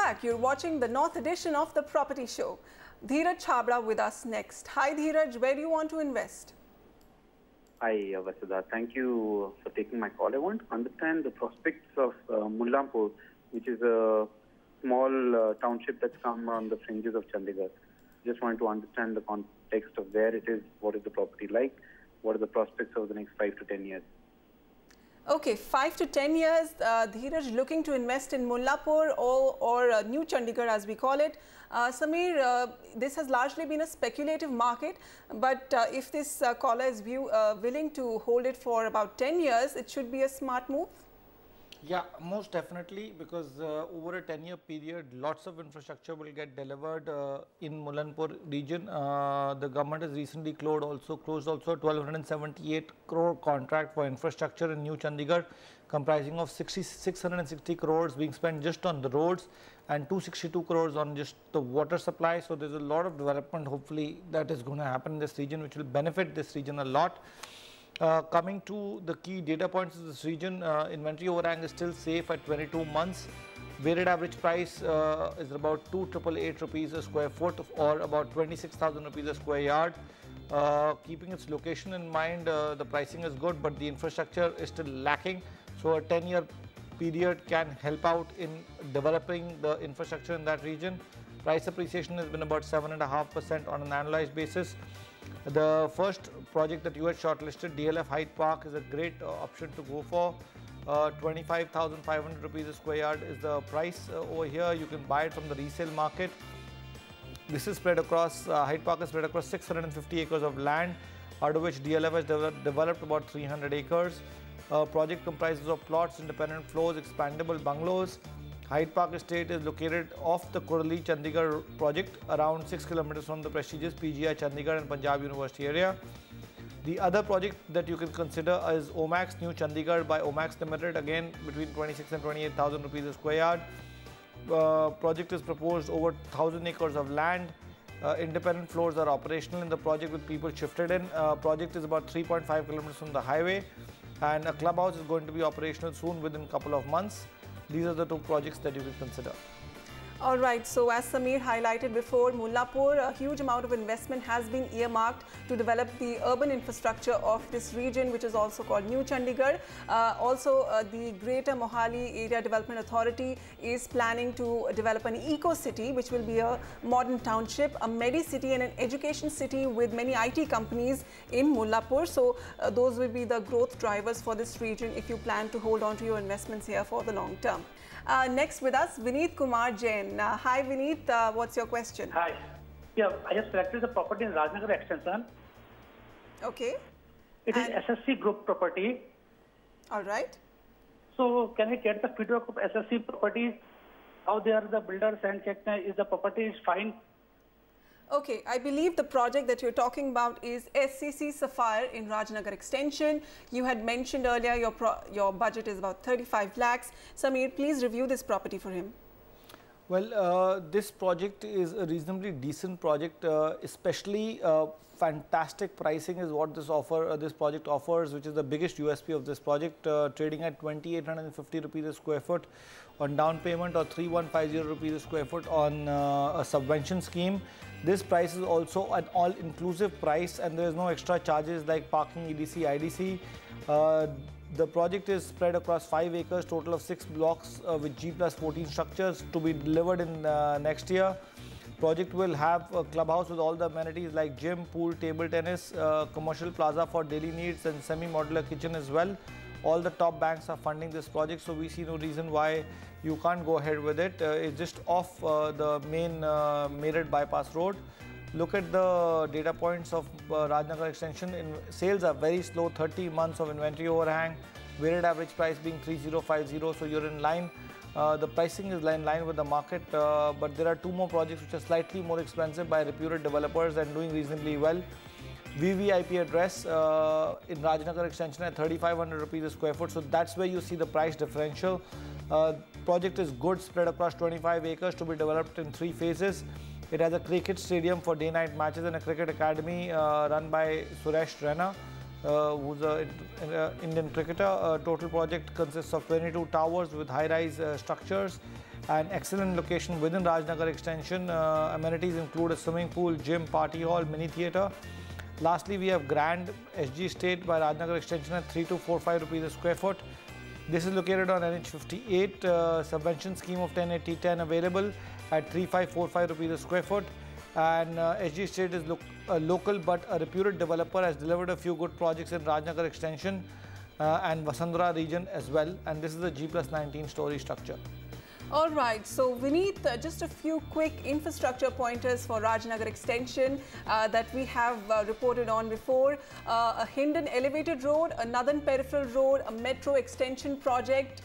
back. You're watching the North edition of the Property Show. Dheeraj Chhabra with us next. Hi Dheeraj, where do you want to invest? Hi Vasudha, thank you for taking my call. I want to understand the prospects of Mullanpur, which is a small township that's come on the fringes of Chandigarh. Just want to understand the context of where it is, what is the property like, what are the prospects over the next 5 to 10 years. Okay, 5 to 10 years, Dheeraj looking to invest in Mullanpur or New Chandigarh as we call it. Samir, this has largely been a speculative market, but if this caller is willing to hold it for about 10 years, it should be a smart move. Yeah, most definitely, because over a 10-year period, lots of infrastructure will get delivered in Mullanpur region. The government has recently closed also a 1,278 crore contract for infrastructure in New Chandigarh, comprising of 660 crores being spent just on the roads and 262 crores on just the water supply. So there's a lot of development, hopefully, that is going to happen in this region, which will benefit this region a lot. Coming to the key data points of this region, inventory overhang is still safe at 22 months. Weighted average price is about 2,888 rupees a square foot or about 26,000 rupees a square yard. Keeping its location in mind, the pricing is good, but the infrastructure is still lacking. So a 10-year period can help out in developing the infrastructure in that region. Price appreciation has been about 7.5% on an annualized basis. The first project that you had shortlisted, DLF Hyde Park, is a great option to go for. 25,500 rupees a square yard is the price over here. You can buy it from the resale market. This is spread across, Hyde Park is spread across 650 acres of land, out of which DLF has developed about 300 acres. Project comprises of plots, independent floors, expandable bungalows. Hyde Park Estate is located off the Kurli Chandigarh project, around 6 kilometers from the prestigious PGI Chandigarh and Punjab University area. The other project that you can consider is Omax New Chandigarh by Omax Limited, again between 26 and 28,000 rupees a square yard. Project is proposed over 1,000 acres of land. Independent floors are operational in the project with people shifted in. Project is about 3.5 kilometers from the highway, and a clubhouse is going to be operational soon within a couple of months. These are the two projects that you can consider. All right, so as Samir highlighted before, Mullanpur, a huge amount of investment has been earmarked to develop the urban infrastructure of this region, which is also called New Chandigarh. The Greater Mohali Area Development Authority is planning to develop an eco-city, which will be a modern township, a medi-city and an education city with many IT companies in Mullanpur. So those will be the growth drivers for this region if you plan to hold on to your investments here for the long term. Next with us, Vineet Kumar Jain. Hi Vineet, what's your question? Hi. Yeah, I have selected the property in Rajnagar extension. Okay. It is SSC group property. All right. So can I get the feedback of SSC property? How they are the builders and check if the property is fine? Okay, I believe the project that you're talking about is SCC Sapphire in Rajnagar Extension. You had mentioned earlier your budget is about 35 lakhs. Samir, please review this property for him. Well, this project is a reasonably decent project, especially fantastic pricing is what this project offers, which is the biggest USP of this project, trading at 2,850 rupees a square foot on down payment or 3,150 rupees a square foot on a subvention scheme. This price is also an all-inclusive price, and there is no extra charges like parking, EDC, IDC. The project is spread across 5 acres, total of 6 blocks with G+14 structures to be delivered in next year. Project will have a clubhouse with all the amenities like gym, pool, table tennis, commercial plaza for daily needs and semi-modular kitchen as well. All the top banks are funding this project, so we see no reason why you can't go ahead with it. It's just off the main Meerut bypass road. Look at the data points of Rajnagar extension. Sales are very slow, 30 months of inventory overhang, weighted average price being 3,050, so you're in line. The pricing is in line with the market, but there are 2 more projects which are slightly more expensive by reputed developers and doing reasonably well. VVIP address in Rajnagar extension at 3,500 rupees a square foot, so that's where you see the price differential. Project is good, spread across 25 acres to be developed in 3 phases. It has a cricket stadium for day-night matches and a cricket academy run by Suresh Raina, who's an Indian cricketer. Total project consists of 22 towers with high-rise structures An excellent location within Rajnagar extension. Amenities include a swimming pool, gym, party hall, mini theatre. Lastly, we have Grand SG Estate by Rajnagar extension at 3245 rupees a square foot. This is located on NH 58. Subvention scheme of 1080-10 available at 3545 rupees a square foot. And SG Estate is a local but a reputed developer, has delivered a few good projects in Rajnagar extension and Vasundhara region as well. And this is a G+19 story structure. All right, so Vineet, just a few quick infrastructure pointers for Rajnagar extension that we have reported on before. A Hindon elevated road, a Northern peripheral road, a metro extension project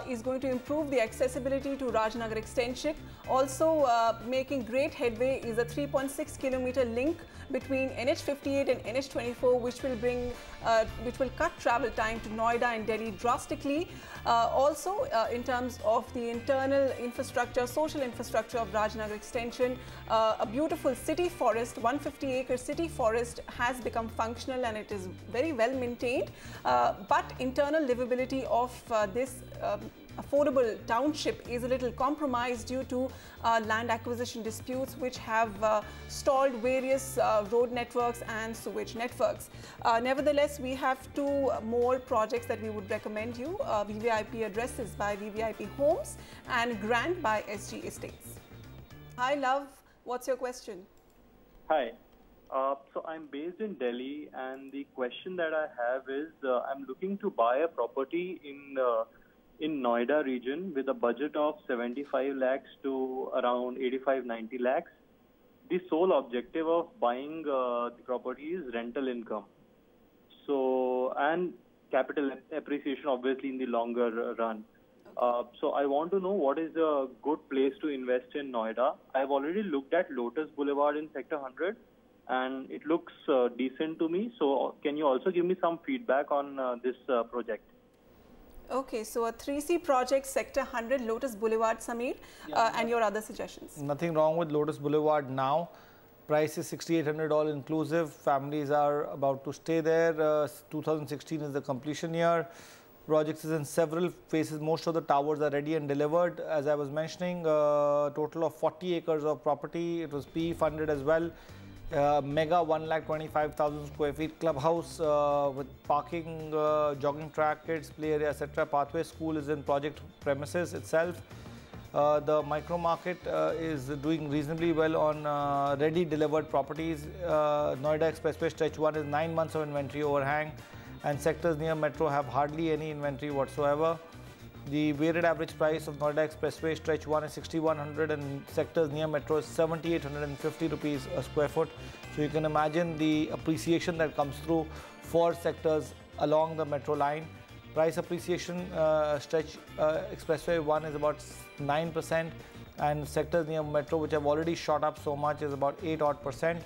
is going to improve the accessibility to Rajnagar extension. Also making great headway is a 3.6 kilometer link between NH58 and NH24, which will cut travel time to Noida and Delhi drastically. Also, in terms of the internal infrastructure, social infrastructure of Rajnagar extension, a beautiful city forest, 150-acre city forest has become functional and it is very well maintained. But internal livability of this affordable township is a little compromised due to land acquisition disputes which have stalled various road networks and sewage networks. Nevertheless, we have two more projects that we would recommend you. VVIP addresses by VVIP Homes and Grand by SG Estates. Hi Love, what's your question? Hi. So I'm based in Delhi, and the question that I have is I'm looking to buy a property in Noida region with a budget of 75 lakhs to around 85-90 lakhs. The sole objective of buying the property is rental income. So, and capital appreciation obviously in the longer run. So I want to know what is a good place to invest in Noida. I've already looked at Lotus Boulevard in Sector 100 and it looks decent to me. So can you also give me some feedback on this project? Okay, so a 3C project, Sector 100, Lotus Boulevard, Sameer, and your other suggestions. Nothing wrong with Lotus Boulevard now. Price is $6,800 all inclusive. Families are about to stay there. 2016 is the completion year. Project is in several phases. Most of the towers are ready and delivered. As I was mentioning, total of 40 acres of property. It was PE funded as well. Mega 1,25,000 square feet clubhouse with parking, jogging track, kids play area, etc. Pathway school is in project premises itself. The micro market is doing reasonably well on ready delivered properties. Noida Expressway stretch 1 is 9 months of inventory overhang, and sectors near metro have hardly any inventory whatsoever. The weighted average price of Noida Expressway stretch 1 is 6,100 and sectors near metro is 7,850 rupees a square foot. So you can imagine the appreciation that comes through for sectors along the metro line. Price appreciation stretch Expressway 1 is about 9% and sectors near metro, which have already shot up so much, is about 8% odd.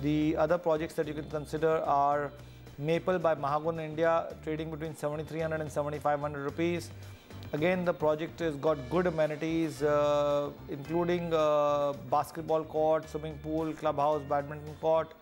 The other projects that you can consider are Maple by Mahagun India, trading between 7,300 and 7,500 rupees. Again, the project has got good amenities, including basketball court, swimming pool, clubhouse, badminton court.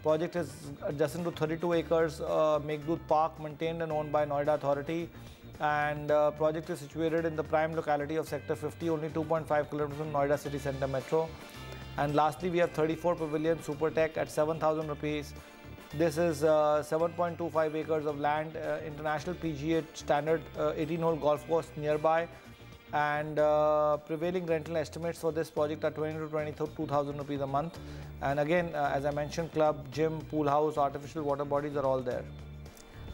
Project is adjacent to 32 acres, Meghdoot Park, maintained and owned by Noida Authority. And project is situated in the prime locality of Sector 50, only 2.5 kilometers from Noida City Centre Metro. And lastly, we have 34 Pavilion Supertech at 7,000 rupees. This is 7.25 acres of land, international PGA standard 18-hole golf course nearby, and prevailing rental estimates for this project are 20 to 22,000 rupees a month. And again, as I mentioned, club, gym, pool house, artificial water bodies are all there.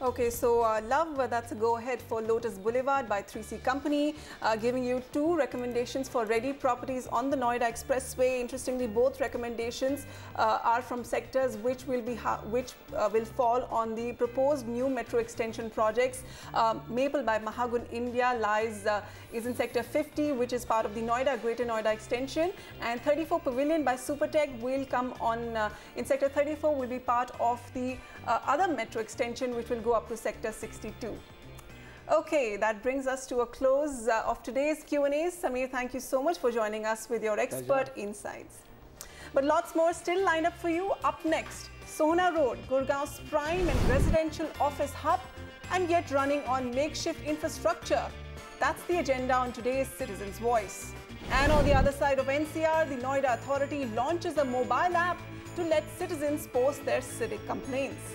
Okay, so Love, that's a go-ahead for Lotus Boulevard by 3C Company, giving you two recommendations for ready properties on the Noida Expressway. Interestingly, both recommendations are from sectors which will fall on the proposed new metro extension projects. Maple by Mahagun India is in Sector 50, which is part of the Greater Noida extension, and 34 Pavilion by Supertech will come on in Sector 34, will be part of the other metro extension, which will go up to Sector 62. Okay, that brings us to a close of today's Q&As. Sameer, thank you so much for joining us with your expert insights. But lots more still lined up for you. Up next, Sohna Road, Gurgaon's prime and residential office hub, and yet running on makeshift infrastructure. That's the agenda on today's Citizen's Voice. And on the other side of NCR, the Noida Authority launches a mobile app to let citizens post their civic complaints.